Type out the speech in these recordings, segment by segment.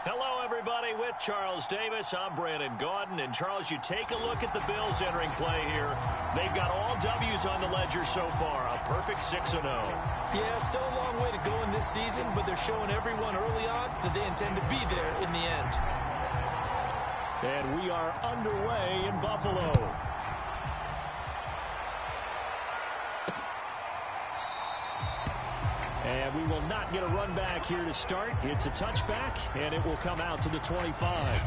Hello, everybody. With Charles Davis, I'm Brandon Gaudin. And, Charles, you take a look at the Bills entering play here. They've got all W's on the ledger so far, a perfect 6-0. Yeah, still a long way to go in this season, but they're showing everyone early on that they intend to be there in the end. And we are underway in Buffalo. And we will not get a run back here to start. It's a touchback, and it will come out to the 25.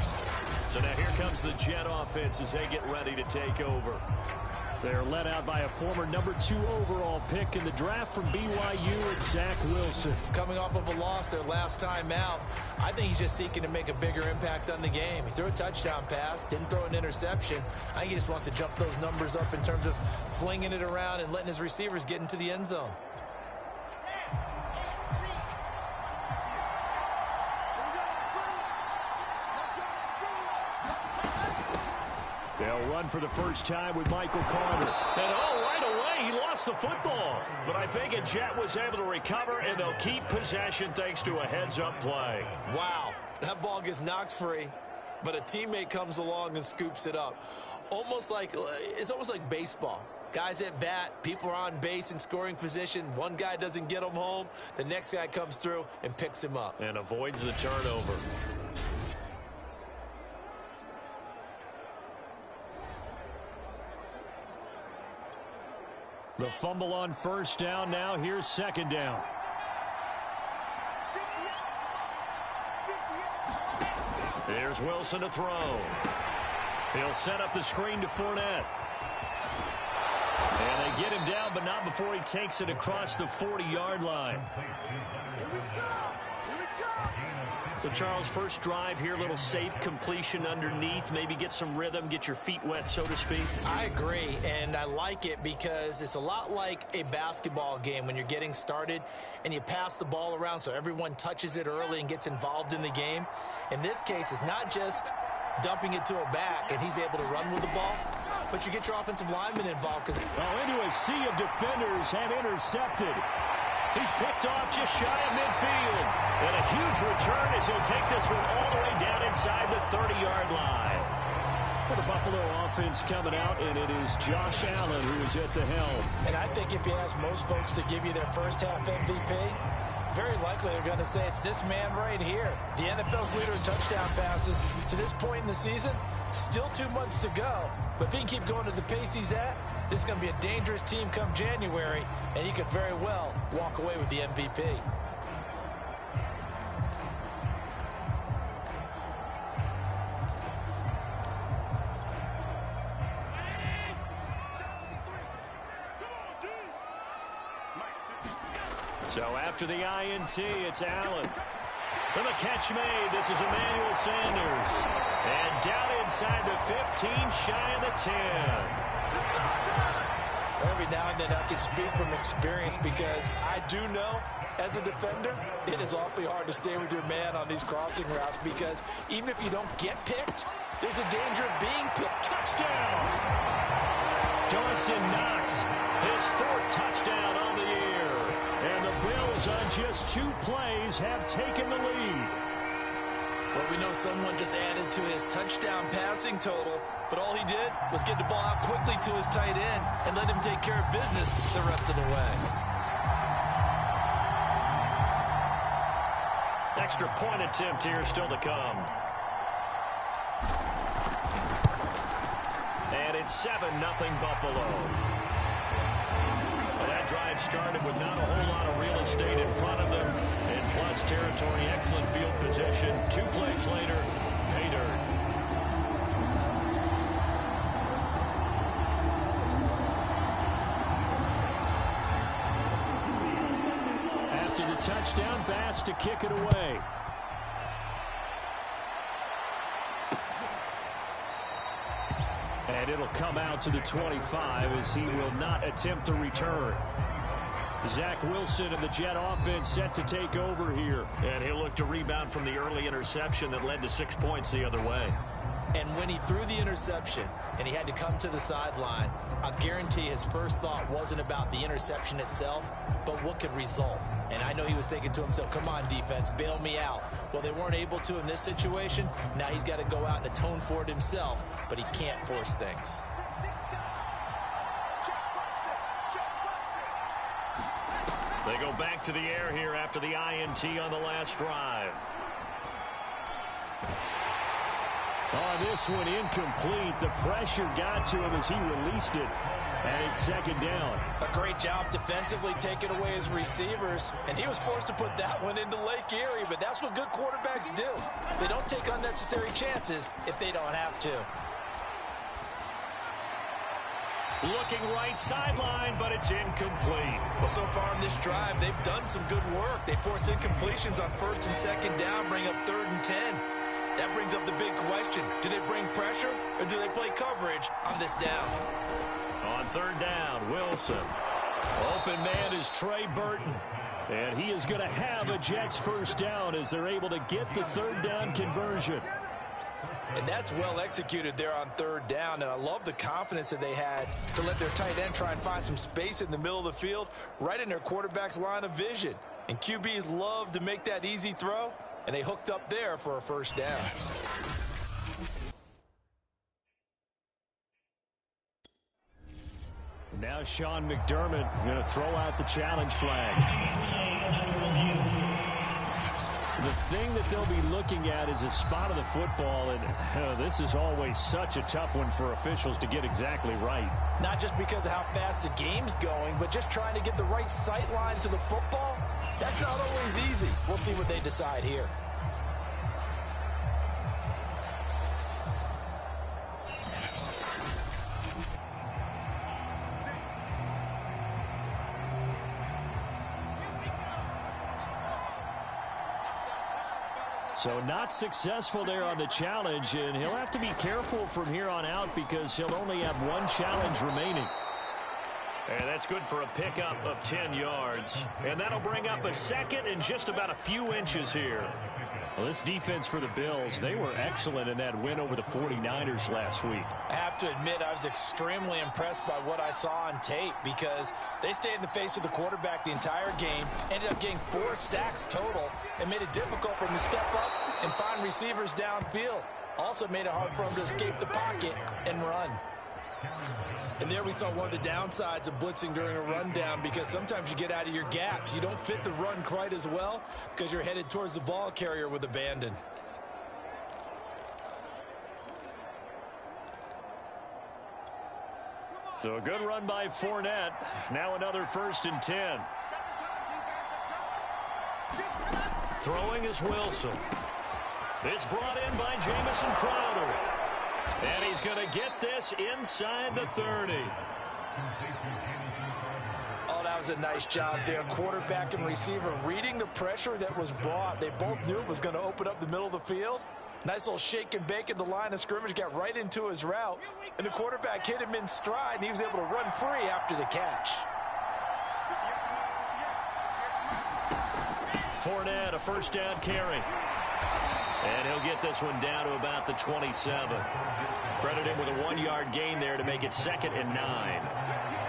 So now here comes the Jet offense as they get ready to take over. They're led out by a former #2 overall pick in the draft from BYU, and Zach Wilson. Coming off of a loss their last time out, I think he's just seeking to make a bigger impact on the game. He threw a touchdown pass, didn't throw an interception. I think he just wants to jump those numbers up in terms of flinging it around and letting his receivers get into the end zone. They'll run for the first time with Michael Carter. And right away, he lost the football. But I think Jet was able to recover, and they'll keep possession thanks to a heads-up play. Wow, that ball gets knocked free, but a teammate comes along and scoops it up. It's almost like baseball. Guys at bat, people are on base in scoring position. One guy doesn't get him home. The next guy comes through and picks him up. And avoids the turnover. The fumble on first down. Now here's second down. Here's Wilson to throw. He'll set up the screen to Fournette. And they get him down, but not before he takes it across the 40-yard line. So, Charles, first drive here, little safe completion underneath. Maybe get some rhythm, get your feet wet, so to speak. I agree, and I like it because it's a lot like a basketball game when you're getting started and you pass the ball around so everyone touches it early and gets involved in the game. In this case, it's not just dumping it to a back and he's able to run with the ball, but you get your offensive lineman involved. Into a sea of defenders and intercepted. He's picked off just shy of midfield. And a huge return as he'll take this one all the way down inside the 30-yard line. For the Buffalo offense coming out, and it is Josh Allen who is at the helm. And I think if you ask most folks to give you their first half MVP, very likely they're going to say it's this man right here. The NFL's leader in touchdown passes to this point in the season. Still 2 months to go. But if he can keep going at the pace he's at, this is going to be a dangerous team come January, and he could very well walk away with the MVP. So after the INT, it's Allen. And the catch made. This is Emmanuel Sanders. And down inside the 15, shy of the 10. Every now and then I can speak from experience because I do know, as a defender, it is awfully hard to stay with your man on these crossing routes because even if you don't get picked, there's a danger of being picked. Touchdown! Dawson Knox, his 4th touchdown on the year. And the Bills on just 2 plays have taken the lead. Well, we know someone just added to his touchdown passing total, but all he did was get the ball out quickly to his tight end and let him take care of business the rest of the way. Extra point attempt here still to come. And it's 7-0 Buffalo. Well, that drive started with not a whole lot of real estate in front of them. And plus territory, excellent field position. 2 plays later, pay dirt. After the touchdown, Bass to kick it away. And it'll come out to the 25 as he will not attempt a return. Zach Wilson and the Jet offense set to take over here. And he'll look to rebound from the early interception that led to 6 points the other way. And when he threw the interception and he had to come to the sideline, I guarantee his first thought wasn't about the interception itself, but what could result. And I know he was thinking to himself, come on, defense, bail me out. Well, they weren't able to in this situation. Now he's got to go out and atone for it himself, but he can't force things. They go back to the air here after the INT on the last drive. On this one, incomplete. The pressure got to him as he released it. And it's second down. A great job defensively taking away his receivers. And he was forced to put that one into Lake Erie. But that's what good quarterbacks do. They don't take unnecessary chances if they don't have to. Looking right sideline, but it's incomplete. Well, so far in this drive, they've done some good work. They force incompletions on first and second down, bring up 3rd and 10. That brings up the big question. Do they bring pressure or do they play coverage on this down? On 3rd down, Wilson. Open man is Trey Burton. And he is going to have a Jets first down as they're able to get the 3rd down conversion. And that's well executed there on 3rd down. And I love the confidence that they had to let their tight end try and find some space in the middle of the field, right in their quarterback's line of vision. And QBs love to make that easy throw, and they hooked up there for a first down. Now Sean McDermott is going to throw out the challenge flag. The thing that they'll be looking at is a spot of the football, and this is always such a tough one for officials to get exactly right. Not just because of how fast the game's going, but just trying to get the right sight line to the football. That's not always easy. We'll see what they decide here. So not successful there on the challenge, and he'll have to be careful from here on out because he'll only have one challenge remaining. And that's good for a pickup of 10 yards. And that'll bring up a second and just about a few inches here. Well, this defense for the Bills, they were excellent in that win over the 49ers last week. I have to admit, I was extremely impressed by what I saw on tape because they stayed in the face of the quarterback the entire game, ended up getting 4 sacks total, and made it difficult for him to step up and find receivers downfield. Also made it hard for him to escape the pocket and run. And there we saw one of the downsides of blitzing during a rundown because sometimes you get out of your gaps. You don't fit the run quite as well because you're headed towards the ball carrier with abandon. So a good run by Fournette. Now another 1st and 10. Throwing is Wilson. It's brought in by Jamison Crowder. And he's going to get this inside the 30. Oh, that was a nice job there. Quarterback and receiver reading the pressure that was brought. They both knew it was going to open up the middle of the field. Nice little shake and bake at the line of scrimmage, got right into his route. And the quarterback hit him in stride, and he was able to run free after the catch. Fournette, a 1st down carry. And he'll get this one down to about the 27. Credit him with a 1-yard gain there to make it 2nd and 9.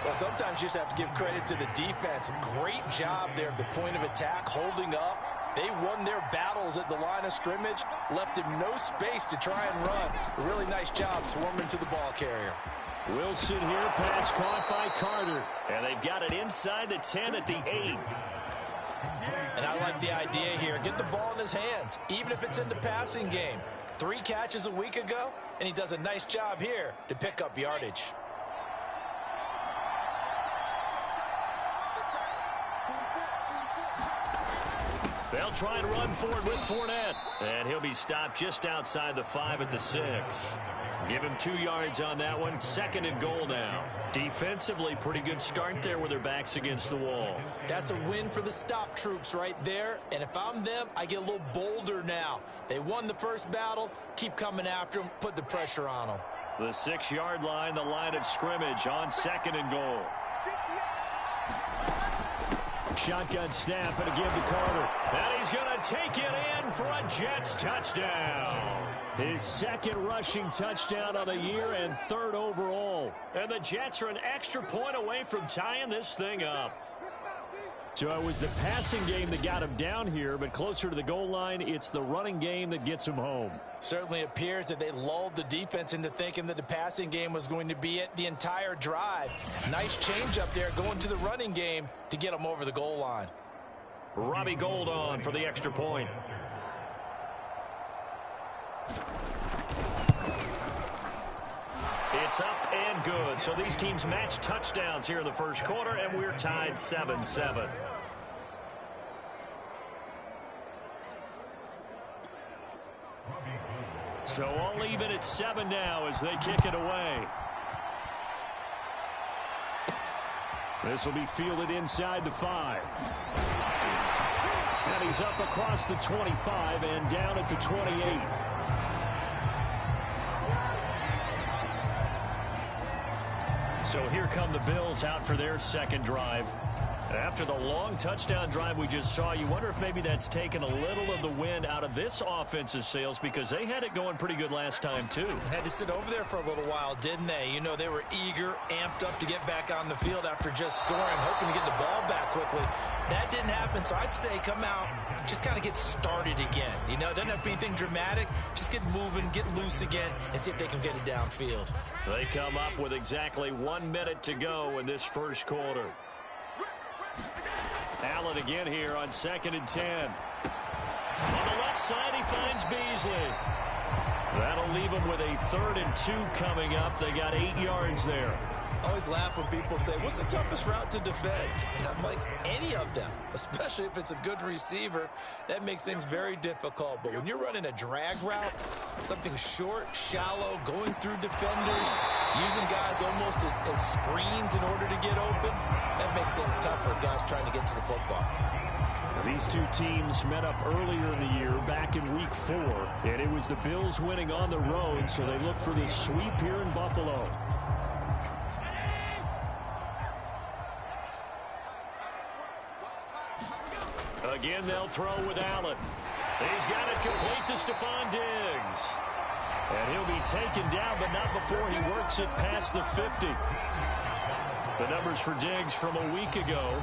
Well, sometimes you just have to give credit to the defense. Great job there at the point of attack, holding up. They won their battles at the line of scrimmage, left him no space to try and run. A really nice job swarming to the ball carrier. Wilson here, pass caught by Carter. And they've got it inside the 10 at the 8. And I like the idea here. Get the ball in his hands, even if it's in the passing game. 3 catches a week ago, and he does a nice job here to pick up yardage. They'll try and run forward with Fournette. And he'll be stopped just outside the 5 at the 6. Give him 2 yards on that one. 2nd and goal now. Defensively, pretty good start there with their backs against the wall. That's a win for the stop troops right there. And if I'm them, I get a little bolder now. They won the first battle. Keep coming after them. Put the pressure on them. The 6-yard line, the line of scrimmage on 2nd and goal. shotgun snap and a give to Carter. And he's going to take it in for a Jets touchdown. His second rushing touchdown of the year and third overall. And the Jets are an extra point away from tying this thing up. So it was the passing game that got him down here, but closer to the goal line, it's the running game that gets him home. Certainly appears that they lulled the defense into thinking that the passing game was going to be it the entire drive. Nice change up there going to the running game to get them over the goal line. Robbie Gould on for the extra point. It's up and good. So these teams match touchdowns here in the first quarter, and we're tied 7-7. So all even at 7 now as they kick it away. This will be fielded inside the 5. And he's up across the 25 and down at the 28. So here come the Bills out for their second drive. After the long touchdown drive we just saw, you wonder if maybe that's taken a little of the wind out of this offense's sails, because they had it going pretty good last time too. Had to sit over there for a little while, didn't they? You know, they were eager, amped up to get back on the field after just scoring, hoping to get the ball back quickly. That didn't happen, so I'd say come out, just kind of get started again. You know, it doesn't have to be anything dramatic. Just get moving, get loose again, and see if they can get it downfield. They come up with exactly 1 minute to go in this first quarter. Allen again here on 2nd and 10. On the left side, he finds Beasley. That'll leave him with a 3rd and 2 coming up. They got 8 yards there. I always laugh when people say, what's the toughest route to defend? And I'm like, any of them, especially if it's a good receiver. That makes things very difficult. But when you're running a drag route, something short, shallow, going through defenders, using guys almost as screens in order to get open, that makes things tough for guys trying to get to the football. These two teams met up earlier in the year, back in Week 4, and it was the Bills winning on the road, so they look for the sweep here in Buffalo. Again, they'll throw with Allen. He's got it complete to Stephon Diggs. And he'll be taken down, but not before he works it past the 50. The numbers for Diggs from a week ago: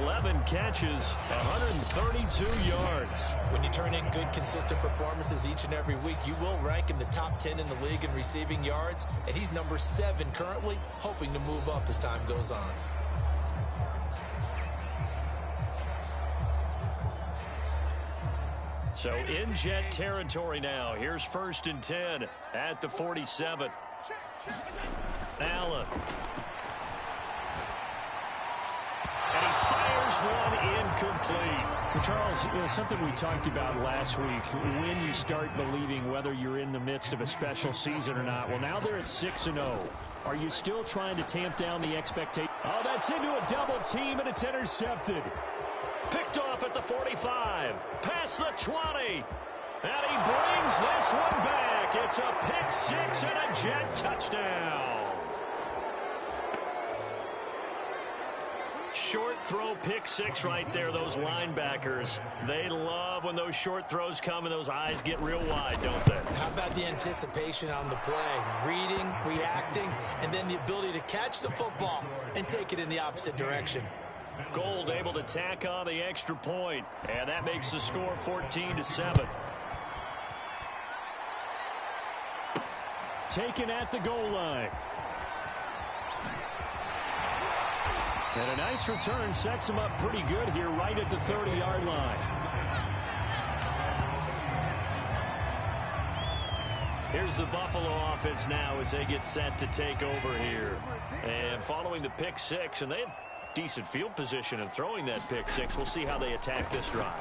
11 catches, 132 yards. When you turn in good, consistent performances each and every week, you will rank in the top 10 in the league in receiving yards. And he's number 7 currently, hoping to move up as time goes on. So in Jet territory now. Here's 1st and 10 at the 47. Allen. And he fires one incomplete. Well, Charles, you know, something we talked about last week, when you start believing whether you're in the midst of a special season or not. Well, now they're at 6-0. Are you still trying to tamp down the expectation? Oh, that's into a double team, and it's intercepted. Picked off at the 45, past the 20, and he brings this one back. It's a pick 6 and a Jet touchdown. Short throw pick 6 right there. Those linebackers, they love when those short throws come and those eyes get real wide, don't they? How about the anticipation on the play? Reading, reacting, and then the ability to catch the football and take it in the opposite direction. Gould able to tack on the extra point, and that makes the score 14-7. Taken at the goal line. And a nice return sets him up pretty good here right at the 30-yard line. Here's the Buffalo offense now as they get set to take over here. And following the pick 6, and they have decent field position and throwing that pick 6. We'll see how they attack this drive.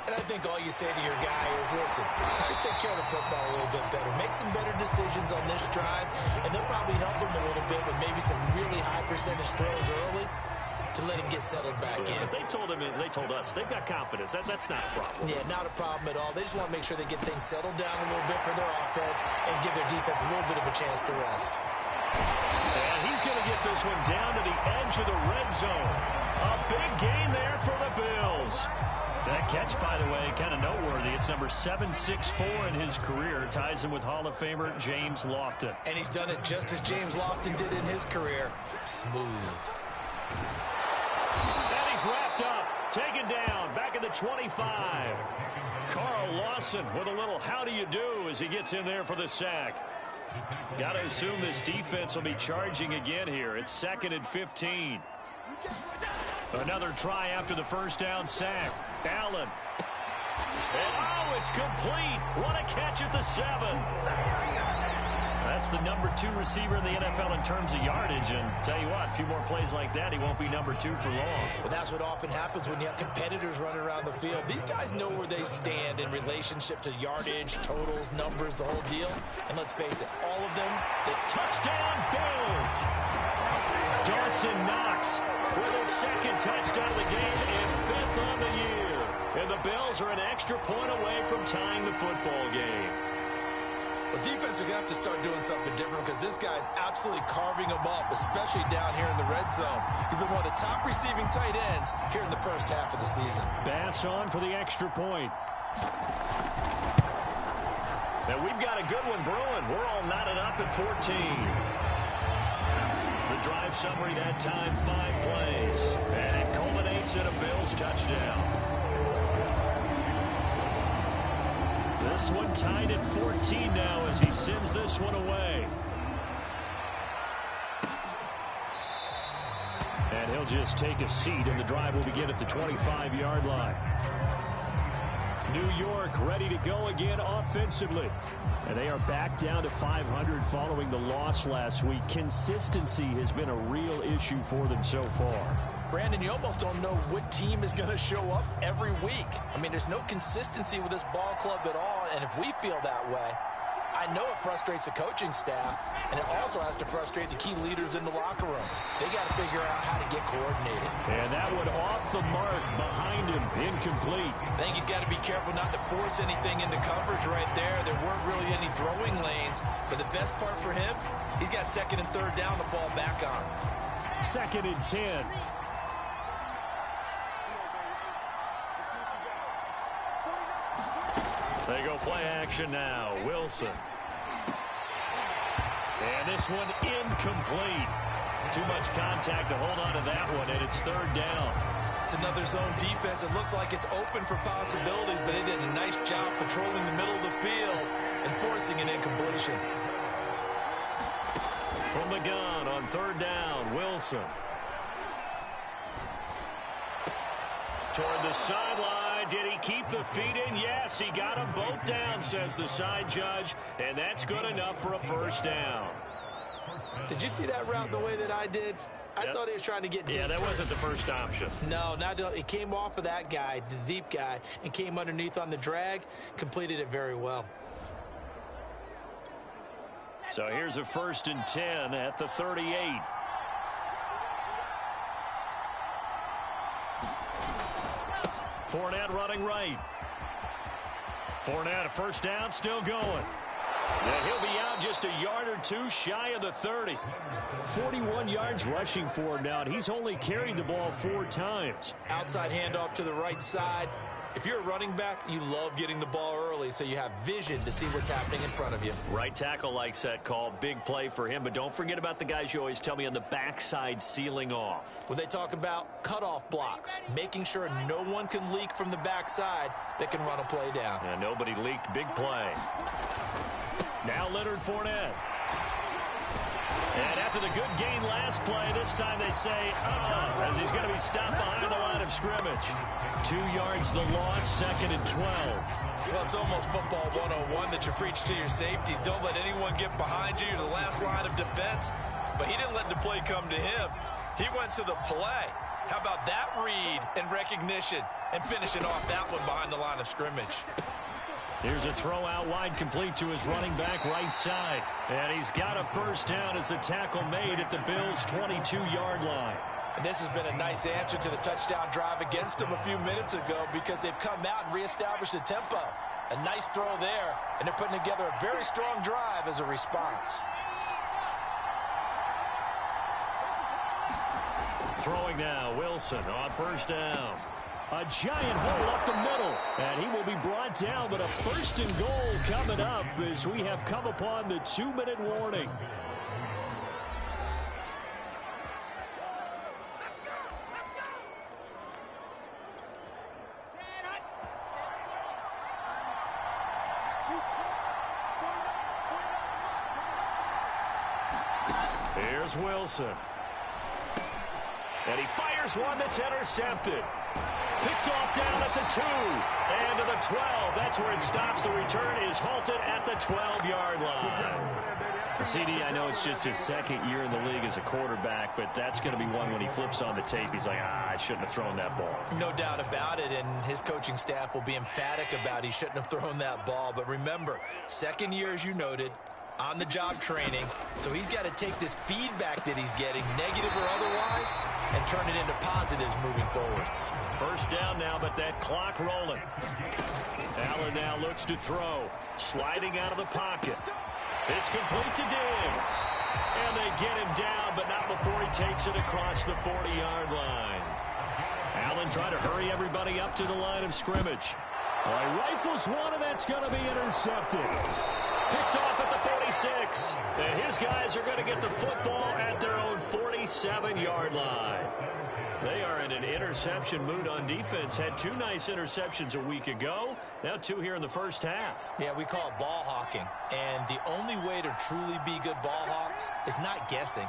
And I think all you say to your guy is, listen, let's just take care of the football a little bit better. Make some better decisions on this drive, and they'll probably help him a little bit with maybe some really high percentage throws early to let him get settled back in. They told us they've got confidence. That's not a problem. Yeah, not a problem at all. They just want to make sure they get things settled down a little bit for their offense and give their defense a little bit of a chance to rest. And he's going to get this one down to the edge of the red zone. A big gain there for the Bills. That catch, by the way, kind of noteworthy. It's number 764 in his career. Ties him with Hall of Famer James Lofton. And he's done it just as James Lofton did in his career. Smooth. And he's wrapped up. Taken down. Back at the 25. Carl Lawson with a little how do you do as he gets in there for the sack. Got to assume this defense will be charging again here. It's 2nd and 15. Another try after the first down sack. Allen. And oh, it's complete. What a catch at the 7. That's the number 2 receiver in the NFL in terms of yardage. And tell you what, a few more plays like that, he won't be number 2 for long. Well, that's what often happens when you have competitors running around the field. These guys know where they stand in relationship to yardage, totals, numbers, the whole deal. And let's face it, all of them, the touchdown Bills. Dawson Knox with a 2nd touchdown of the game and 5th on the year. And the Bills are an extra point away from tying the football game. Well, defense are going to have to start doing something different because this guy's absolutely carving them up, especially down here in the red zone. He's been one of the top receiving tight ends here in the first half of the season. Bass on for the extra point. And we've got a good one brewing. We're all knotted up at 14. The drive summary that time, 5 plays. And it culminates in a Bills touchdown. This one tied at 14 now as he sends this one away. And he'll just take a seat, and the drive will begin at the 25-yard line. New York ready to go again offensively. And they are back down to 500 following the loss last week. Consistency has been a real issue for them so far. Brandon, you almost don't know what team is going to show up every week. I mean, there's no consistency with this ball club at all, and if we feel that way, I know it frustrates the coaching staff, and it also has to frustrate the key leaders in the locker room. They got to figure out how to get coordinated. And that one off the mark behind him, incomplete. I think he's got to be careful not to force anything into coverage right there. There weren't really any throwing lanes, but the best part for him, he's got 2nd and 3rd down to fall back on. 2nd and 10. They go play action now. Wilson. And this one incomplete. Too much contact to hold on to that one, and it's 3rd down. It's another zone defense. It looks like it's open for possibilities, but they did a nice job patrolling the middle of the field and forcing an incompletion. From the gun on 3rd down, Wilson. Toward the sideline. Did he keep the feet in? Yes, he got them both down, says the side judge, and that's good enough for a 1st down. Did you see that route the way that I did? I thought he was trying to get deep. Yeah, that wasn't the first option. No, it came off of that guy, the deep guy, and came underneath on the drag, completed it very well. So here's a 1st and 10 at the 38. Fournette running right. Fournette, a 1st down, still going. Yeah, he'll be out just a yard or 2 shy of the 30. 41 yards rushing for him now, and he's only carried the ball 4 times. Outside handoff to the right side. If you're a running back, you love getting the ball early so you have vision to see what's happening in front of you. Right tackle likes that call. Big play for him, but don't forget about the guys you always tell me on the backside sealing off. When they talk about cutoff blocks, making sure no one can leak from the backside that can run a play down. And nobody leaked. Big play. Now Leonard Fournette. And after the good gain last play, this time they say, as he's going to be stopped behind the line of scrimmage. 2 yards the loss, 2nd and 12. Well, it's almost football 101 that you preach to your safeties. Don't let anyone get behind you. You're the last line of defense. But he didn't let the play come to him. He went to the play. How about that read and recognition and finishing off that one behind the line of scrimmage? Here's a throw out wide, complete to his running back right side. And he's got a 1st down as the tackle made at the Bills' 22-yard line. And this has been a nice answer to the touchdown drive against them a few minutes ago because they've come out and reestablished the tempo. A nice throw there, and they're putting together a very strong drive as a response. Throwing now, Wilson on first down. A giant hole up the middle, and he will be brought down, but a 1st and goal coming up as we have come upon the 2-minute warning. Here's Wilson. And he fires one that's intercepted. Picked off down at the 2 and to the 12. That's where it stops. The return is halted at the 12-yard line. CD, I know it's just his 2nd year in the league as a quarterback, but that's going to be one when he flips on the tape. He's like, I shouldn't have thrown that ball. No doubt about it, and his coaching staff will be emphatic about he shouldn't have thrown that ball. But remember, 2nd year, as you noted, on-the-job training, so he's got to take this feedback that he's getting, negative or otherwise, and turn it into positives moving forward. First down now, but that clock rolling. Allen now looks to throw. Sliding out of the pocket. It's complete to Diggs. And they get him down, but not before he takes it across the 40-yard line. Allen trying to hurry everybody up to the line of scrimmage. Well, he rifles one, and that's going to be intercepted. Picked off at the 46. And his guys are going to get the football at their own 47-yard line. They are in an interception mood on defense. Had 2 nice interceptions a week ago. Now 2 here in the first half. Yeah, we call it ball hawking. And the only way to truly be good ball hawks is not guessing.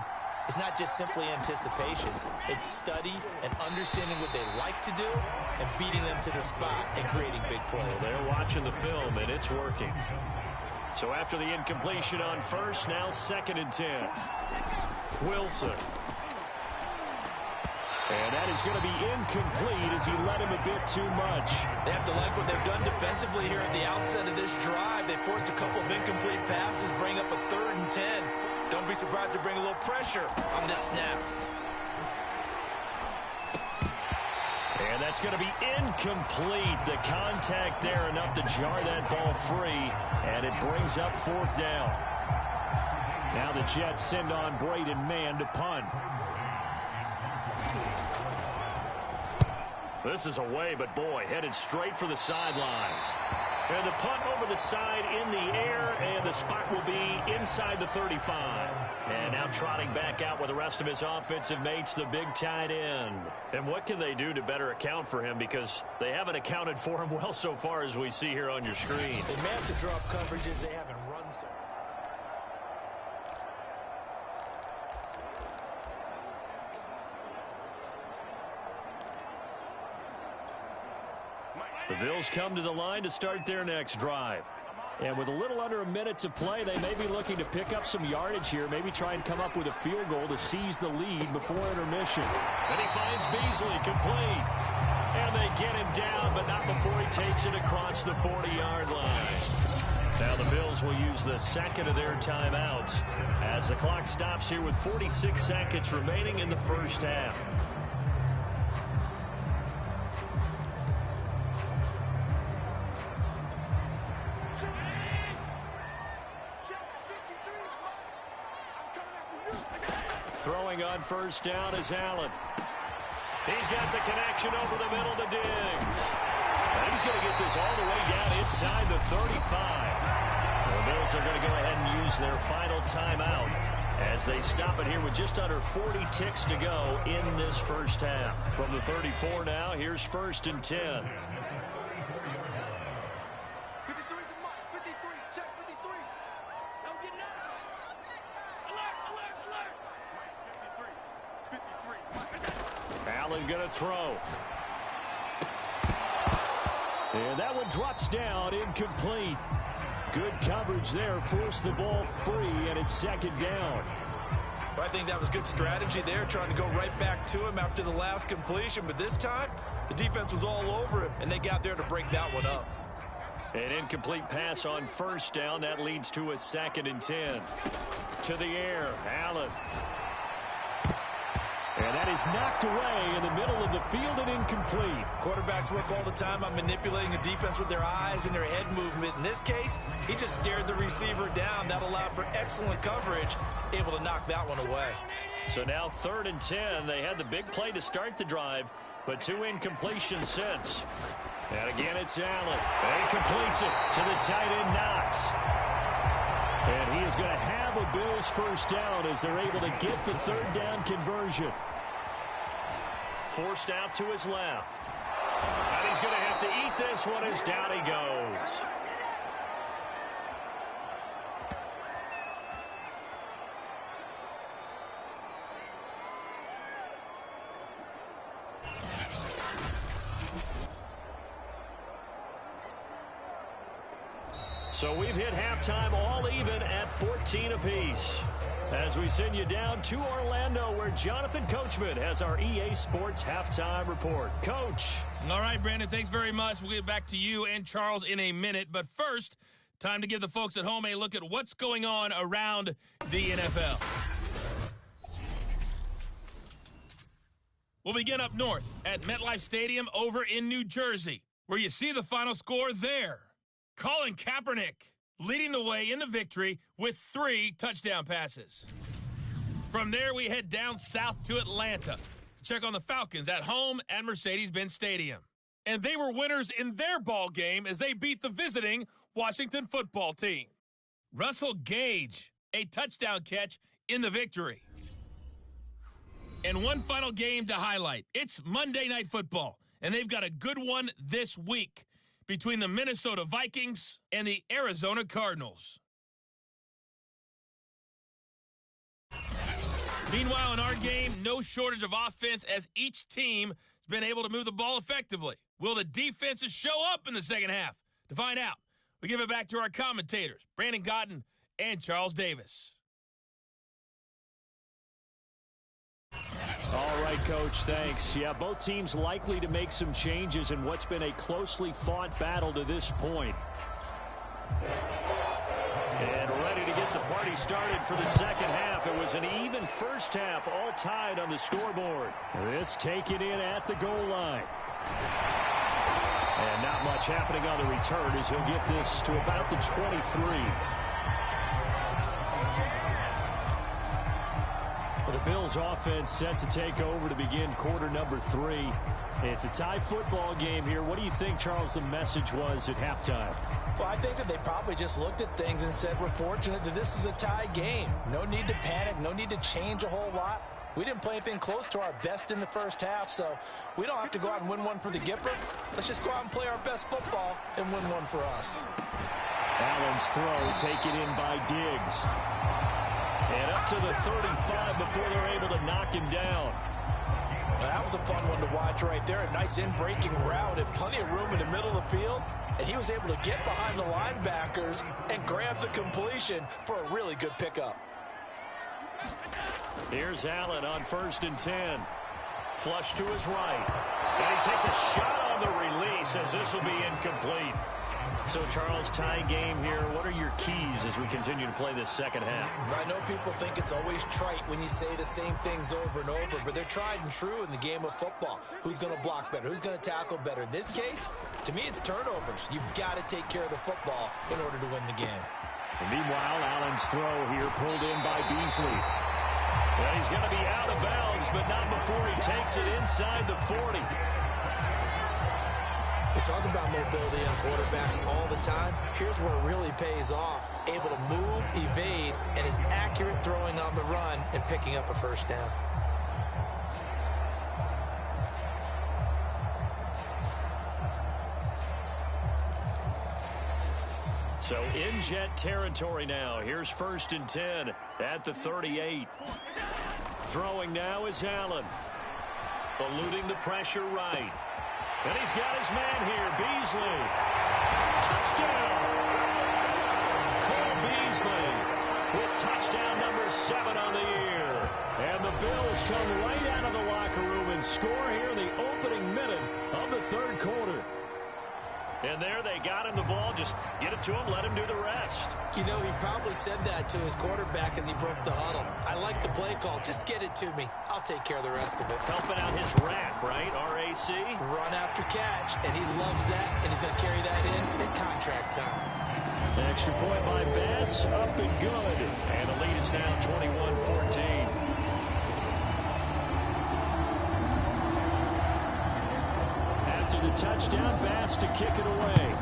It's not just simply anticipation. It's study and understanding what they like to do and beating them to the spot and creating big plays. Well, they're watching the film, and it's working. So after the incompletion on first, now 2nd and 10. Wilson. And that is going to be incomplete as he led him a bit too much. They have to like what they've done defensively here at the outset of this drive. They forced a couple of incomplete passes, bring up a 3rd and 10. Don't be surprised to bring a little pressure on this snap. And that's going to be incomplete. The contact there enough to jar that ball free, and it brings up 4th down. Now the Jets send on Braden Mann to punt. This is away, but boy, headed straight for the sidelines. And the punt over the side in the air, and the spot will be inside the 35. And now trotting back out with the rest of his offensive mates, the big tight end. And what can they do to better account for him? Because they haven't accounted for him well so far, as we see here on your screen. They may have to drop coverages they haven't run so. The Bills come to the line to start their next drive. And with a little under a minute to play, they may be looking to pick up some yardage here, maybe try and come up with a field goal to seize the lead before intermission. And he finds Beasley complete. And they get him down, but not before he takes it across the 40-yard line. Now the Bills will use the 2nd of their timeouts as the clock stops here with 46 seconds remaining in the first half. Throwing on first down is Allen. He's got the connection over the middle to Diggs. And he's going to get this all the way down inside the 35. The Bills are going to go ahead and use their final timeout as they stop it here with just under 40 ticks to go in this first half. From the 34 now, here's 1st and 10. Allen going to throw. And that one drops down, incomplete. Good coverage there, forced the ball free, and it's 2nd down. Well, I think that was good strategy there, trying to go right back to him after the last completion. But this time, the defense was all over him, and they got there to break that one up. An incomplete pass on first down. That leads to a 2nd and 10. To the air, Allen. And that is knocked away in the middle of the field and incomplete. Quarterbacks work all the time on manipulating the defense with their eyes and their head movement. In this case, he just stared the receiver down. That allowed for excellent coverage, able to knock that one away. So now 3rd and 10. They had the big play to start the drive, but 2 incompletions since. And again, it's Allen. And he completes it to the tight end, Knox. And he is going to have a Bills first down as they're able to get the 3rd down conversion. Forced out to his left. And he's going to have to eat this one as down he goes. So we've hit halftime all even at 14 apiece. As we send you down to Orlando, where Jonathan Coachman has our EA Sports halftime report. Coach. All right, Brandon, thanks very much. We'll get back to you and Charles in a minute. But first, time to give the folks at home a look at what's going on around the NFL. We'll begin up north at MetLife Stadium over in New Jersey, where you see the final score there. Colin Kaepernick leading the way in the victory with 3 touchdown passes. From there, we head down south to Atlanta to check on the Falcons at home at Mercedes-Benz Stadium. And they were winners in their ball game as they beat the visiting Washington football team. Russell Gage, a touchdown catch in the victory. And one final game to highlight. It's Monday Night Football, and they've got a good one this week between the Minnesota Vikings and the Arizona Cardinals. Meanwhile, in our game, no shortage of offense as each team has been able to move the ball effectively. Will the defenses show up in the second half? To find out, we give it back to our commentators, Brandon Gaudin and Charles Davis. All right, Coach, thanks. Yeah, both teams likely to make some changes in what's been a closely fought battle to this point. And ready to get the party started for the second half. It was an even first half, all tied on the scoreboard. This taken in at the goal line. And not much happening on the return as he'll get this to about the 23. The Bills offense set to take over to begin quarter number 3. It's a tie football game here. What do you think, Charles, the message was at halftime? Well, I think that they probably just looked at things and said, we're fortunate that this is a tie game. No need to panic, no need to change a whole lot. We didn't play anything close to our best in the first half, so we don't have to go out and win one for the Gipper. Let's just go out and play our best football and win one for us. Allen's throw taken in by Diggs. And up to the 35 before they're able to knock him down. That was a fun one to watch right there. A nice in-breaking route and plenty of room in the middle of the field. And he was able to get behind the linebackers and grab the completion for a really good pickup. Here's Allen on 1st and 10. Flush to his right. And he takes a shot on the release as this will be incomplete. So, Charles, tie game here. What are your keys as we continue to play this second half? I know people think it's always trite when you say the same things over and over, but they're tried and true in the game of football. Who's going to block better? Who's going to tackle better? In this case, to me, it's turnovers. You've got to take care of the football in order to win the game. And meanwhile, Allen's throw here pulled in by Beasley. Well, he's going to be out of bounds, but not before he takes it inside the 40. We talk about mobility on quarterbacks all the time. Here's where it really pays off. Able to move, evade, and is accurate throwing on the run and picking up a first down. So in jet territory now. Here's 1st and 10 at the 38. Throwing now is Allen. Eluding the pressure right. And he's got his man here, Beasley. Touchdown! Cole Beasley with touchdown number 7 on the year. And the Bills come right out of the locker room and score here in the opening minute of the 3rd quarter. And there they got him the ball. Just get it to him, let him do the rest. You know, he probably said that to his quarterback as he broke the huddle. I like the play call. Just get it to me. I'll take care of the rest of it. Helping out his RAC, right? R-A-C? Run after catch. And he loves that, and he's going to carry that in at contract time. An extra point by Bass. Up and good. And the lead is now 21-14. the touchdown pass to kick it away.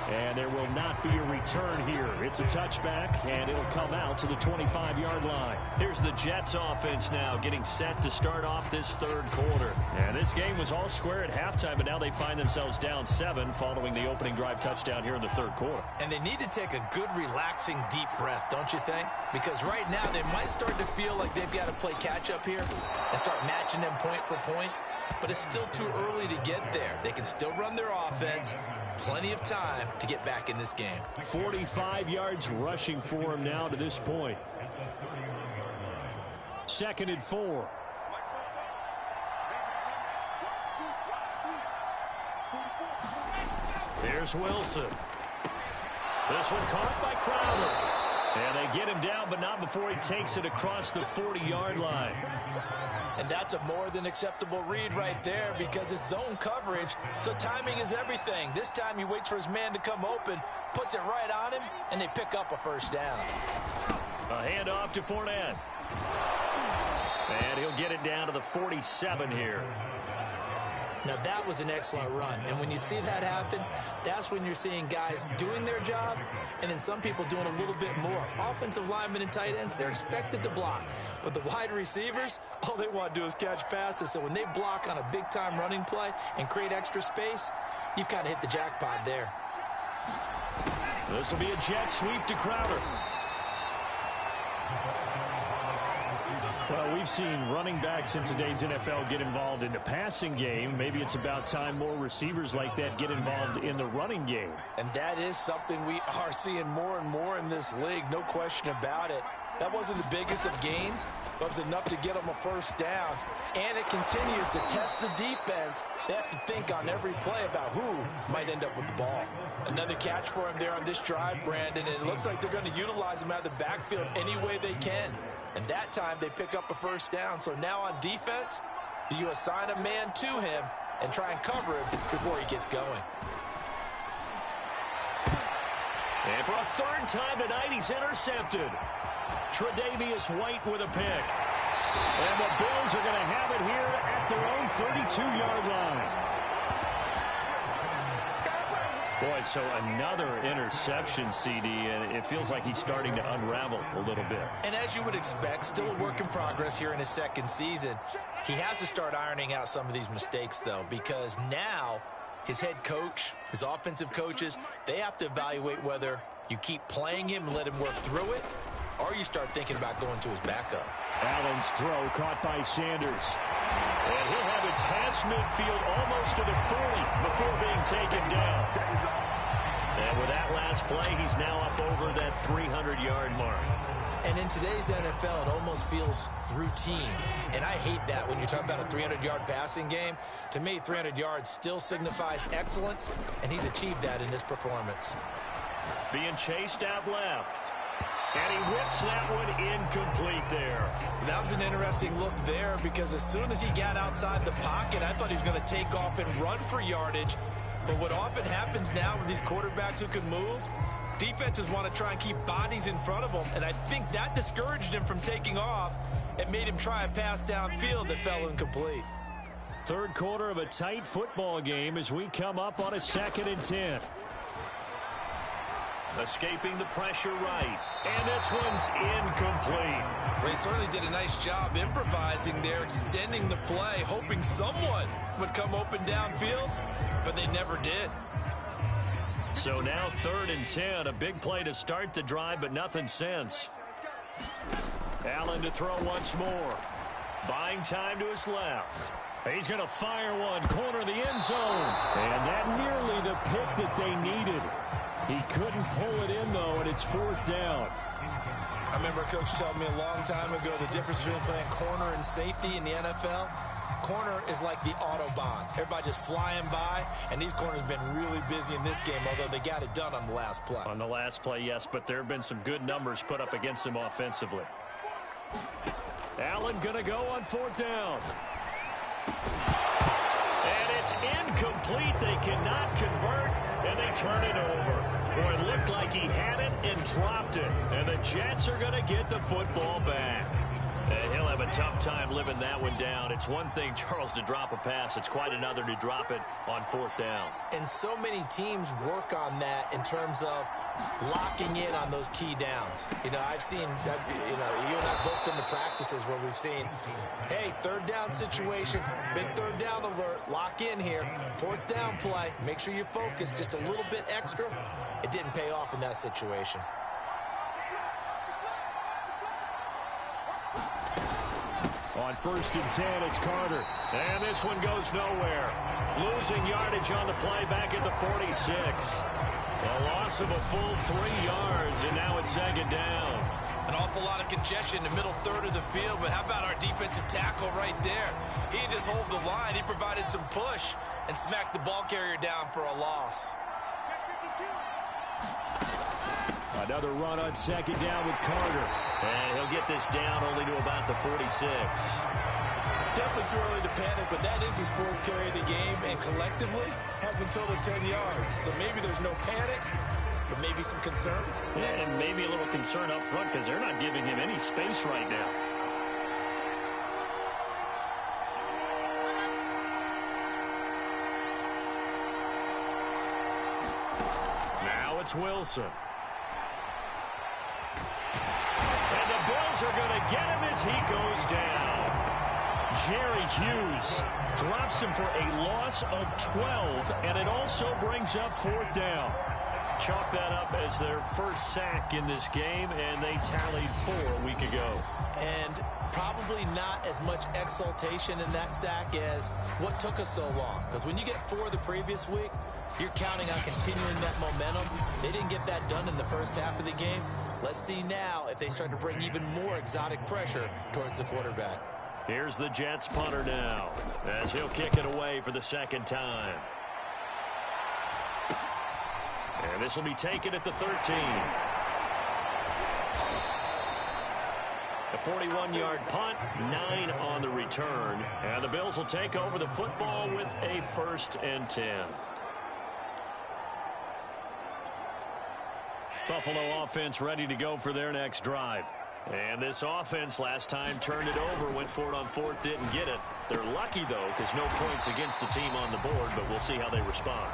And there will not be a return here. It's a touchback, and it'll come out to the 25-yard line. Here's the Jets offense now getting set to start off this third quarter. And this game was all square at halftime, but now they find themselves down 7 following the opening drive touchdown here in the third quarter. And they need to take a good, relaxing, deep breath, don't you think? Because right now they might start to feel like they've got to play catch-up here and start matching them point for point. But it's still too early to get there. They can still run their offense. Plenty of time to get back in this game. 45 yards rushing for him now to this point. 2nd and 4. Here's Wilson. This one caught by Crowder. And they get him down, but not before he takes it across the 40-yard line. And that's a more than acceptable read right there because it's zone coverage, so timing is everything. This time he waits for his man to come open, puts it right on him, and they pick up a first down. A handoff to Fournette. And he'll get it down to the 47 here. Now, that was an excellent run. And when you see that happen, that's when you're seeing guys doing their job and then some people doing a little bit more. Offensive linemen and tight ends, they're expected to block. But the wide receivers, all they want to do is catch passes. So when they block on a big-time running play and create extra space, you've kind of hit the jackpot there. This will be a jet sweep to Crowder. Well, we've seen running backs in today's NFL get involved in the passing game. Maybe it's about time more receivers like that get involved in the running game. And that is something we are seeing more and more in this league, no question about it. That wasn't the biggest of gains, but it was enough to get them a first down. And it continues to test the defense. They have to think on every play about who might end up with the ball. Another catch for him there on this drive, Brandon, and it looks like they're going to utilize him out of the backfield any way they can. And that time they pick up a first down. So now on defense, do you assign a man to him and try and cover him before he gets going? And for a third time tonight, he's intercepted. Tre'Davious White with a pick. And the Bills are going to have it here at their own 32-yard line. Boy, so another interception, CD, and it feels like he's starting to unravel a little bit. And as you would expect, still a work in progress here in his second season. He has to start ironing out some of these mistakes, though, because now his head coach, his offensive coaches, they have to evaluate whether you keep playing him and let him work through it, or you start thinking about going to his backup. Allen's throw caught by Sanders. And he'll have it past midfield almost to the 40 before being taken down. And with that last play, he's now up over that 300-yard mark. And in today's NFL, it almost feels routine. And I hate that when you talk about a 300-yard passing game. To me, 300 yards still signifies excellence, and he's achieved that in this performance. Being chased out left. And he whips that one incomplete there. That was an interesting look there because as soon as he got outside the pocket, I thought he was going to take off and run for yardage. But what often happens now with these quarterbacks who can move, defenses want to try and keep bodies in front of them. And I think that discouraged him from taking off and made him try a pass downfield that fell incomplete. Third quarter of a tight football game as we come up on a 2nd and 10. Escaping the pressure right. And this one's incomplete. Well, he certainly did a nice job improvising there, extending the play, hoping someone would come open downfield, but they never did. So now 3rd and 10, a big play to start the drive, but nothing since. Allen to throw once more. Buying time to his left. He's going to fire one, corner of the end zone. And that nearly the pick that they needed. He couldn't pull it in, though, and it's 4th down. I remember a coach telling me a long time ago the difference between playing corner and safety in the NFL. Corner is like the Autobahn. Everybody just flying by, and these corners have been really busy in this game, although they got it done on the last play. On the last play, yes, but there have been some good numbers put up against him offensively. Allen going to go on 4th down. And it's incomplete. They cannot convert, and they turn it over. Boy, it looked like he had it and dropped it. And the Jets are going to get the football back. And he'll have a tough time living that one down. It's one thing, Charles, to drop a pass. It's quite another to drop it on 4th down. And so many teams work on that in terms of locking in on those key downs. You know, I've seen, you and I both been to practices where we've seen, hey, 3rd down situation, big 3rd down alert, lock in here. 4th down play, make sure you focus just a little bit extra. It didn't pay off in that situation. On 1st and 10, it's Carter. And this one goes nowhere. Losing yardage on the play back at the 46. A loss of a full 3 yards, and now it's 2nd down. An awful lot of congestion in the middle third of the field, but how about our defensive tackle right there? He didn't just hold the line. He provided some push and smacked the ball carrier down for a loss. Another run on 2nd down with Carter. And he'll get this down only to about the 46. Definitely too early to panic, but that is his 4th carry of the game, and collectively has him total 10 yards. So maybe there's no panic, but maybe some concern. Yeah, and maybe a little concern up front because they're not giving him any space right now. Now it's Wilson. And the Bills are going to get him as he goes down. Jerry Hughes drops him for a loss of 12, and it also brings up 4th down. Chalk that up as their first sack in this game, and they tallied 4 a week ago. And probably not as much exultation in that sack as what took us so long. Because when you get 4 the previous week, you're counting on continuing that momentum. They didn't get that done in the first half of the game. Let's see now if they start to bring even more exotic pressure towards the quarterback. Here's the Jets punter now as he'll kick it away for the 2nd time. And this will be taken at the 13. A 41-yard punt, 9 on the return. And the Bills will take over the football with a 1st and 10. Buffalo offense ready to go for their next drive. And this offense last time turned it over, went for it on 4th, didn't get it. They're lucky, though, because no points against the team on the board, but we'll see how they respond.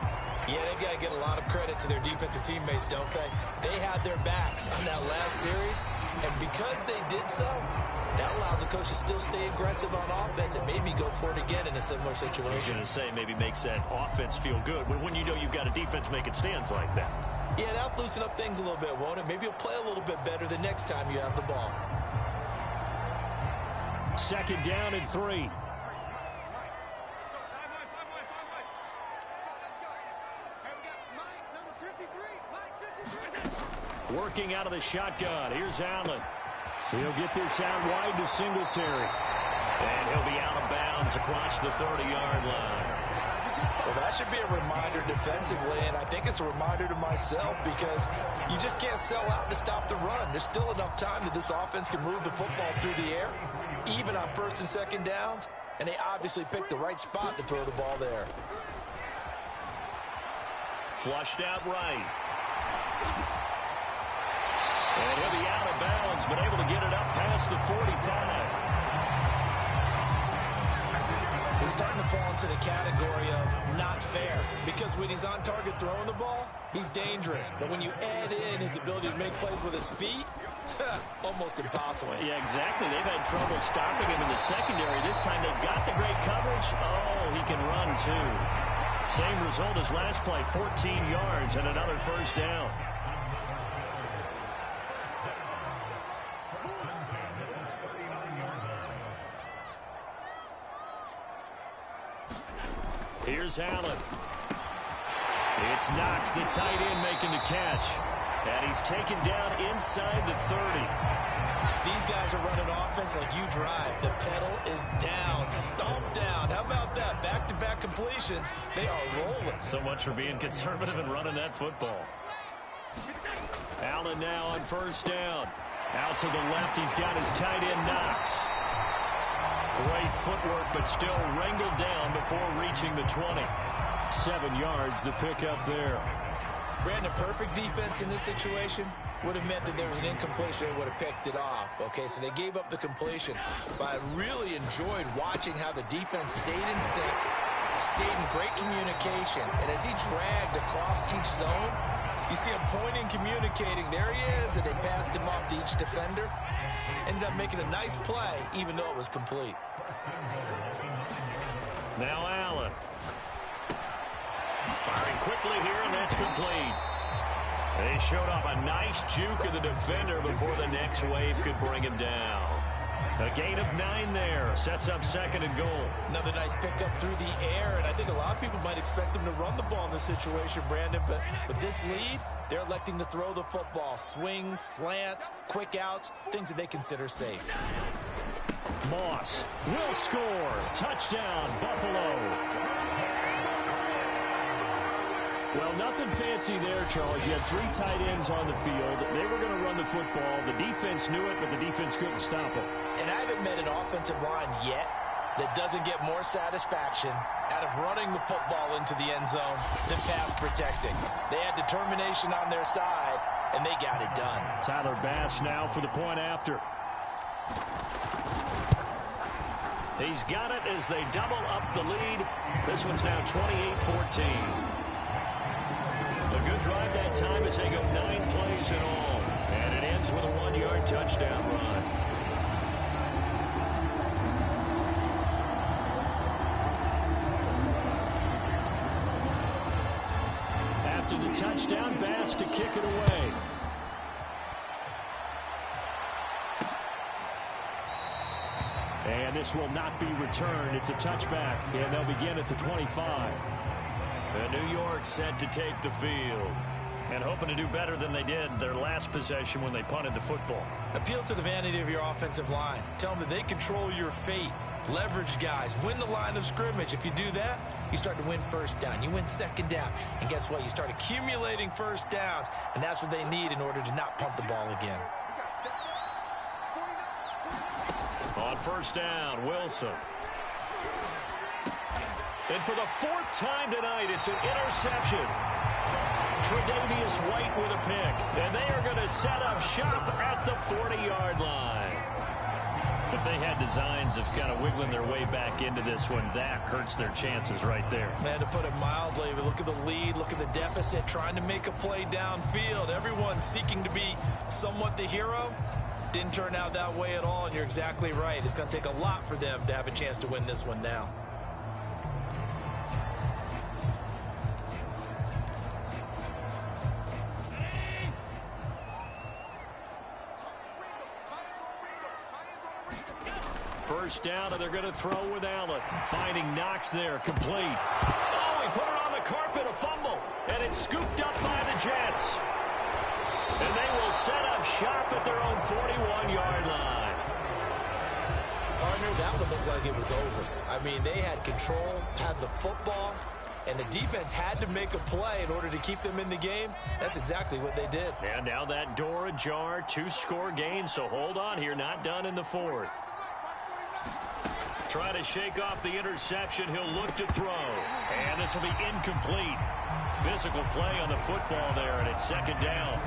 Yeah, they've got to get a lot of credit to their defensive teammates, don't they? They had their backs on that last series, and because they did so, that allows the coach to still stay aggressive on offense and maybe go for it again in a similar situation. I was going to say maybe makes that offense feel good, but when you know you've got a defense making stands like that. Yeah, that'll loosen up things a little bit, won't it? Maybe you'll play a little bit better the next time you have the ball. 2nd down and 3. Working out of the shotgun. Here's Allen. He'll get this out wide to Singletary. And he'll be out of bounds across the 30-yard line. Well, that should be a reminder defensively, and I think it's a reminder to myself because you just can't sell out to stop the run. There's still enough time that this offense can move the football through the air, even on 1st and 2nd downs, and they obviously picked the right spot to throw the ball there. Flushed out right. And he'll be out of bounds, but able to get it up past the 45. He's starting to fall into the category of not fair because when he's on target throwing the ball, he's dangerous. But when you add in his ability to make plays with his feet, almost impossible. Yeah, exactly. They've had trouble stopping him in the secondary. This time they've got the great coverage. Oh, he can run too. Same result as last play, 14 yards and another 1st down. Here's Allen. It's Knox, the tight end, making the catch. And he's taken down inside the 30. These guys are running offense like you drive. The pedal is down, stomped down. How about that? Back-to-back completions. They are rolling. So much for being conservative and running that football. Allen now on 1st down. Out to the left, he's got his tight end, Knox. Great footwork, but still wrangled down before reaching the 20. 7 yards, the pickup there. Brandon, perfect defense in this situation. would have meant that there was an incompletion. They would have picked it off. Okay, so they gave up the completion. But I really enjoyed watching how the defense stayed in sync, stayed in great communication. And as he dragged across each zone, you see him pointing, communicating. There he is, and they passed him off to each defender. Ended up making a nice play, even though it was complete. Now Allen. Firing quickly here, and that's complete. They showed off a nice juke of the defender before the next wave could bring him down. A gain of 9 there. Sets up 2nd and goal. Another nice pickup through the air, and I think a lot of people might expect them to run the ball in this situation, Brandon, but with this lead, they're electing to throw the football. Swings, slants, quick outs, things that they consider safe. Moss will score. Touchdown, Buffalo. Well, nothing fancy there, Charles. You had 3 tight ends on the field. They were going to run the football. The defense knew it, but the defense couldn't stop them. And I haven't met an offensive line yet that doesn't get more satisfaction out of running the football into the end zone than pass protecting. They had determination on their side, and they got it done. Tyler Bass now for the point after. He's got it as they double up the lead. This one's now 28-14. A good drive that time as they go 9 plays in all. And it ends with a 1-yard touchdown run. After the touchdown, Bass to kick it away. And this will not be returned. It's a touchback, and they'll begin at the 25. And New York set to take the field and hoping to do better than they did their last possession when they punted the football. Appeal to the vanity of your offensive line. Tell them that they control your fate. Leverage guys. Win the line of scrimmage. If you do that, you start to win first down. You win second down. And guess what? You start accumulating first downs. And that's what they need in order to not punt the ball again. On first down, Wilson. And for the 4th time tonight, it's an interception. Tre'Davious White with a pick. And they are going to set up shop at the 40-yard line. If they had designs of kind of wiggling their way back into this one, that hurts their chances right there. Man, to put it mildly, but look at the lead, look at the deficit, trying to make a play downfield. Everyone seeking to be somewhat the hero. Didn't turn out that way at all, and you're exactly right. It's going to take a lot for them to have a chance to win this one now. First down, and they're going to throw with Allen. Finding Knox there, complete. Oh, he put it on the carpet, a fumble. And it's scooped up by the Jets. And they will set up shop at their own 41-yard line. Partner, that would look like it was over. I mean, they had control, had the football, and the defense had to make a play in order to keep them in the game. That's exactly what they did. And now that door ajar, 2-score game, so hold on here, not done in the 4th. Try to shake off the interception. He'll look to throw. And this will be incomplete. Physical play on the football there, and it's 2nd down.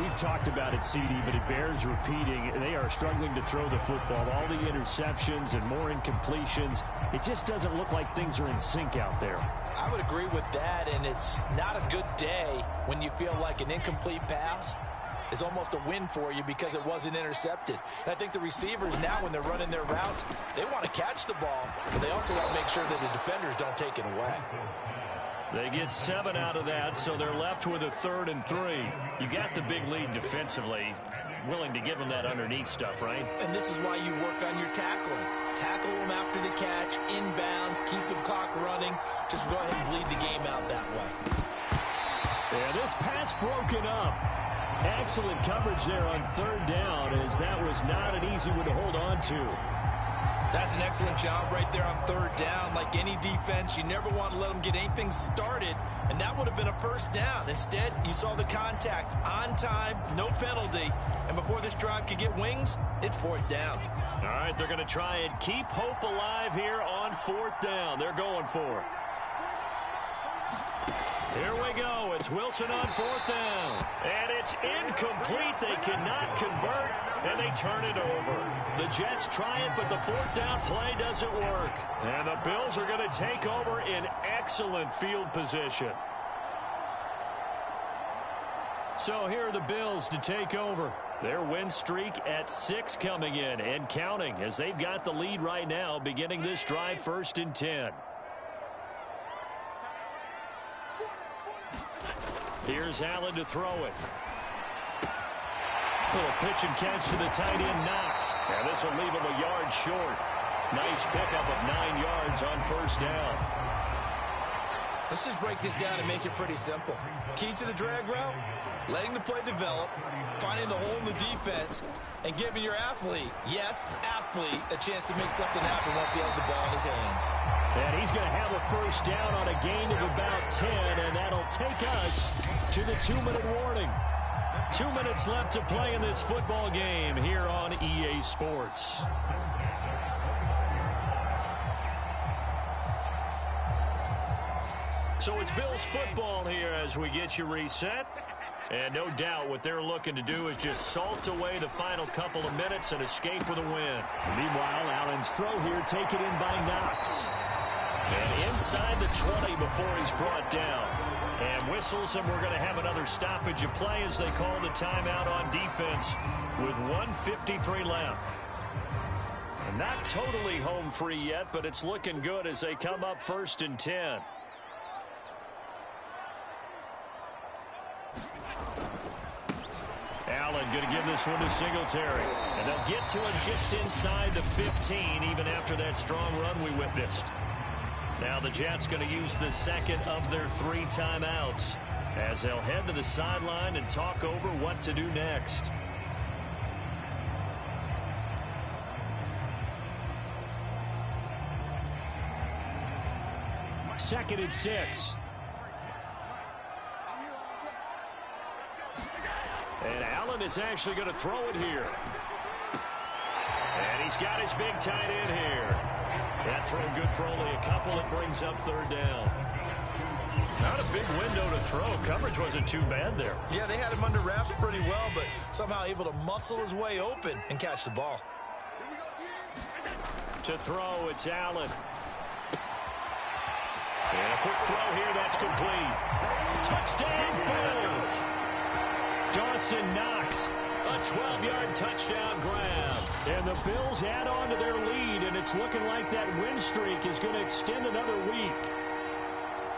We've talked about it, CD, but it bears repeating. They are struggling to throw the football. All the interceptions and more incompletions. It just doesn't look like things are in sync out there. I would agree with that, and it's not a good day when you feel like an incomplete pass is almost a win for you because it wasn't intercepted. And I think the receivers now, when they're running their routes, they want to catch the ball, but they also want to make sure that the defenders don't take it away. They get 7 out of that, so they're left with a 3rd and 3. You got the big lead defensively. Willing to give them that underneath stuff, right? And this is why you work on your tackling. Tackle them after the catch, inbounds, keep the clock running. Just go ahead and bleed the game out that way. Yeah, this pass broken up. Excellent coverage there on 3rd down, as that was not an easy one to hold on to. That's an excellent job right there on 3rd down. Like any defense, you never want to let them get anything started, and that would have been a 1st down. Instead, you saw the contact on time, no penalty, and before this drive could get wings, it's 4th down. All right, they're going to try and keep hope alive here on 4th down. They're going for it. Here we go. It's Wilson on 4th down. And it's incomplete. They cannot convert, and they turn it over. The Jets try it, but the 4th down play doesn't work. And the Bills are going to take over in excellent field position. So here are the Bills to take over. Their win streak at 6 coming in and counting as they've got the lead right now beginning this drive 1st and 10. Here's Allen to throw it. Little pitch and catch to the tight end, Knox. Now this will leave him a yard short. Nice pickup of 9 yards on 1st down. Let's just break this down and make it pretty simple. Key to the drag route, letting the play develop, finding the hole in the defense, and giving your athlete, yes, athlete, a chance to make something happen once he has the ball in his hands. And he's going to have a 1st down on a gain of about 10, and that'll take us to the 2-minute warning. 2 minutes left to play in this football game here on EA Sports. So it's Bills football here as we get you reset. And no doubt what they're looking to do is just salt away the final couple of minutes and escape with a win. Meanwhile, Allen's throw here taken in by Knox. And inside the 20 before he's brought down. And whistles, and we're going to have another stoppage of play as they call the timeout on defense with 1:53 left. And not totally home free yet, but it's looking good as they come up 1st and 10. Allen going to give this one to Singletary. And they'll get to him just inside the 15, even after that strong run we witnessed. Now the Jets going to use the 2nd of their 3 timeouts as they'll head to the sideline and talk over what to do next. Second and 6. And Allen is actually going to throw it here. And he's got his big tight end here. That throw good for only a couple. It brings up 3rd down. Not a big window to throw. Coverage wasn't too bad there. Yeah, they had him under wraps pretty well, but somehow able to muscle his way open and catch the ball. To throw, it's Allen. And a quick throw here, that's complete. Touchdown, Bills. Dawson Knox, a 12-yard touchdown grab. And the Bills add on to their lead, and it's looking like that win streak is going to extend another week.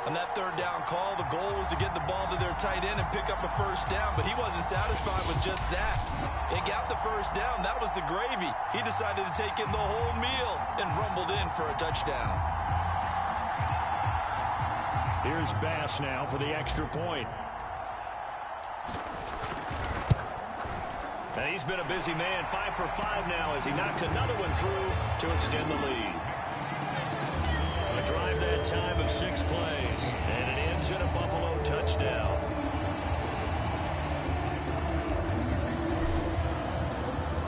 On that 3rd down call, the goal was to get the ball to their tight end and pick up a 1st down, but he wasn't satisfied with just that. They got the 1st down. That was the gravy. He decided to take in the whole meal and rumbled in for a touchdown. Here's Bass now for the extra point. And he's been a busy man, 5 for 5 now as he knocks another one through to extend the lead. A drive that time of 6 plays, and it ends in a Buffalo touchdown.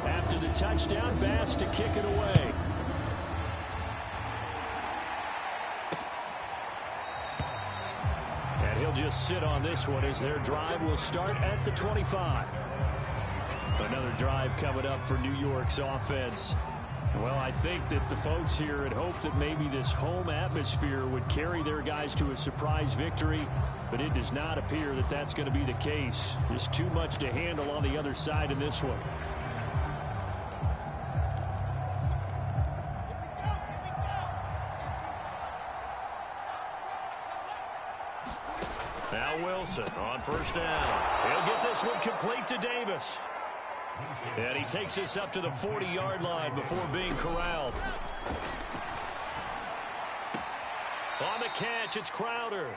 After the touchdown, Bass to kick it away. And he'll just sit on this one as their drive will start at the 25. Another drive coming up for New York's offense. Well, I think that the folks here had hoped that maybe this home atmosphere would carry their guys to a surprise victory, but it does not appear that that's going to be the case. There's too much to handle on the other side in this one. Now Wilson on 1st down. He'll get this one complete to Davis. And he takes this up to the 40-yard line before being corralled. On the catch, it's Crowder.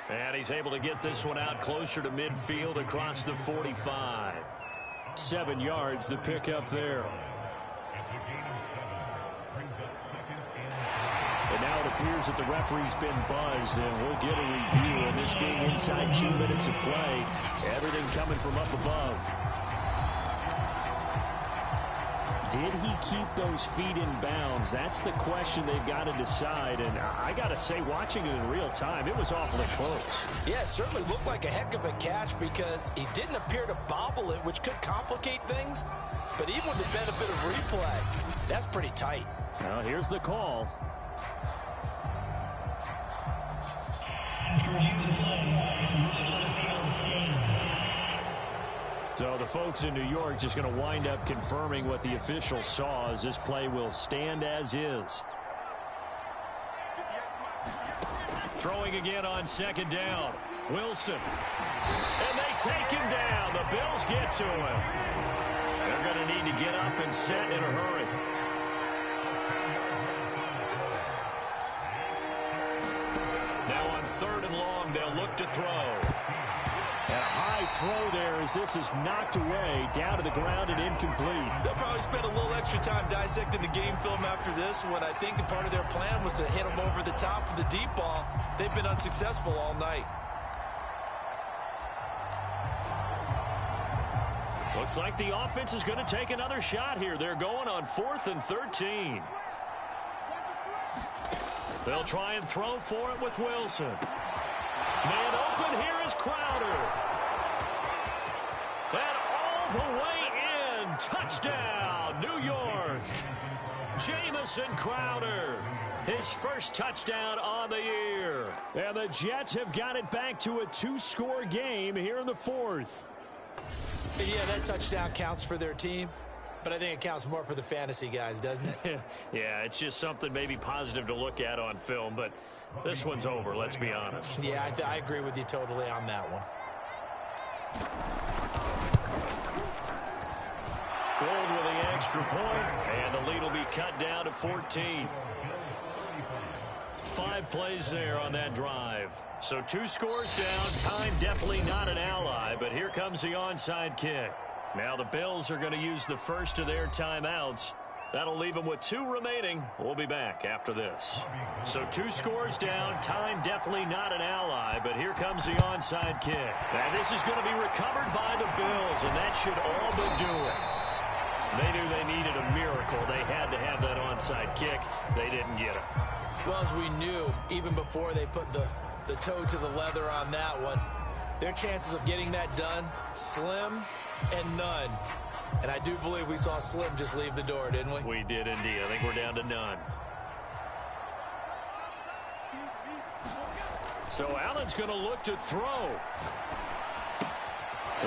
And he's able to get this one out closer to midfield across the 45. 7 yards, the pickup there. And now it appears that the referee's been buzzed, and we'll get a review of this being inside 2 minutes of play. Everything coming from up above. Did he keep those feet in bounds? That's the question they've got to decide. And I got to say, watching it in real time, it was awfully close. Yeah, it certainly looked like a heck of a catch because he didn't appear to bobble it, which could complicate things. But even with the benefit of replay, that's pretty tight. Well, here's the call. So the folks in New York just going to wind up confirming what the official saw, as this play will stand as is. Throwing again on second down. Wilson. And they take him down. The Bills get to him. They're going to need to get up and set in a hurry. Now on third and long, they'll look to throw. And a high throw there as this is knocked away, down to the ground and incomplete. They'll probably spend a little extra time dissecting the game film after this one. I think the part of their plan was to hit them over the top of the deep ball. They've been unsuccessful all night. Looks like the offense is going to take another shot here. They're going on 4th and 13. They'll try and throw for it with Wilson. Man open, here is Crowder. And all the way in. Touchdown, New York. Jamison Crowder. His first touchdown on the year. And the Jets have got it back to a 2-score game here in the 4th. Yeah, that touchdown counts for their team. But I think it counts more for the fantasy guys, doesn't it? Yeah, it's just something maybe positive to look at on film, but this one's over, let's be honest. Yeah, I agree with you totally on that one. Gold with the extra point, and the lead will be cut down to 14. 5 plays there on that drive. So 2 scores down, time definitely not an ally, but here comes the onside kick. Now the Bills are going to use the first of their timeouts. That'll leave them with 2 remaining. We'll be back after this. So 2 scores down, time definitely not an ally, but here comes the onside kick. And this is going to be recovered by the Bills, and that should all but do it. They knew they needed a miracle. They had to have that onside kick. They didn't get it. Well, as we knew, even before they put the toe to the leather on that one, their chances of getting that done, slim and none. And I do believe we saw Slim just leave the door, didn't we? We did indeed. I think we're down to none. So Allen's going to look to throw.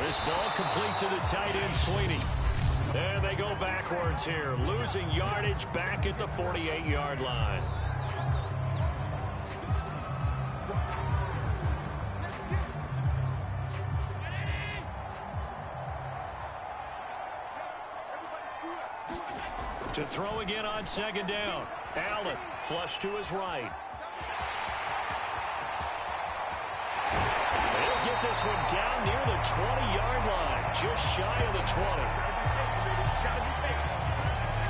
This ball complete to the tight end, Sweeney. And they go backwards here, losing yardage back at the 48-yard line. To throw again on second down. Allen flush to his right. They'll get this one down near the 20-yard line, just shy of the 20.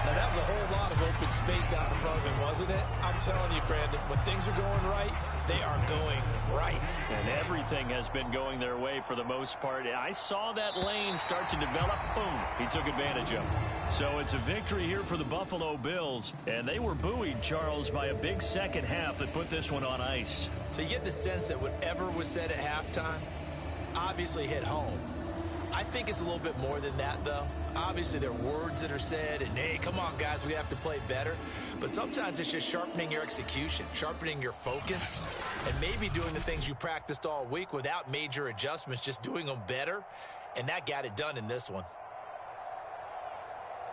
Now, that was a whole lot of open space out in front of him, wasn't it? I'm telling you, Brandon, when things are going right, they are going right. And everything has been going their way for the most part. I saw that lane start to develop. Boom. He took advantage of it. So it's a victory here for the Buffalo Bills. And they were buoyed, Charles, by a big second half that put this one on ice. So you get the sense that whatever was said at halftime obviously hit home. I think it's a little bit more than that, though. Obviously, there are words that are said, and, hey, come on, guys, we have to play better. But sometimes it's just sharpening your execution, sharpening your focus, and maybe doing the things you practiced all week without major adjustments, just doing them better. And that got it done in this one.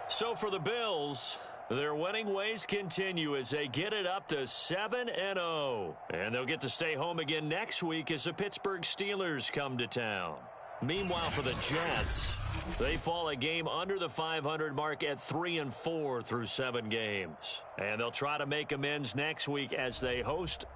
So for the Bills, their winning ways continue as they get it up to 7-0. And they'll get to stay home again next week as the Pittsburgh Steelers come to town. Meanwhile, for the Jets, they fall a game under the 500 mark at 3-4 through 7 games. And they'll try to make amends next week as they host